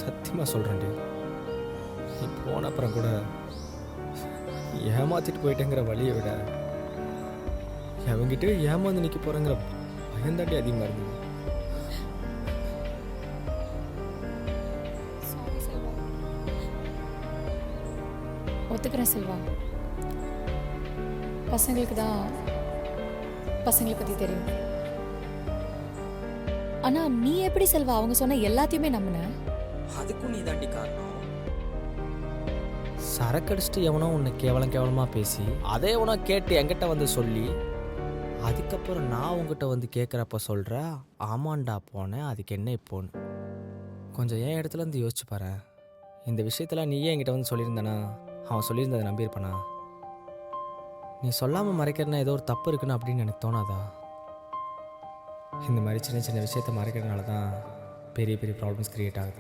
சத்தியமாக சொல்கிறேன்டி, நீ போன அப்புறம் கூட ஏமாத்திட்டு போயிட்டேங்கிற வழியை விட அவங்ககிட்ட ஏமாந்து நிற்க போகிறேங்கிற பயந்தாண்டி அதிகமாக இருந்தது. சாரி செல்வா. ஒத்துக்கிறேன் செல்வா. பசங்களுக்கு தான் பசங்களை பற்றி தெரியும். ஆனால் நீ எப்படி செல்வா அவங்க சொன்ன எல்லாத்தையுமே நம்பின? அதுக்கும் நீ தாண்டி காரணம். சரக்கடிச்சிட்டு எவனோ உன்னை கேவலமாக பேசி அதே எவனோ கேட்டு என்கிட்ட வந்து சொல்லி அதுக்கப்புறம் நான் உங்ககிட்ட வந்து கேட்குறப்ப சொல்கிற ஆமாண்டா போனேன் அதுக்கு என்ன இப்போன்னு. கொஞ்சம் என் இடத்துல இருந்து யோசிச்சு பாரு. இந்த விஷயத்தில் நீயே என்கிட்ட வந்து சொல்லியிருந்தானா அவன் சொல்லியிருந்ததை நம்பியிருப்பானா? நீ சொல்லாமல் மறைக்கிறனா ஏதோ ஒரு தப்பு இருக்குன்னு அப்படின்னு எனக்கு தோணாதா? இந்த மாதிரி சின்ன சின்ன விஷயத்த மறைக்கிறதுனால தான் பெரிய பெரிய ப்ராப்ளம்ஸ் க்ரியேட் ஆகுது.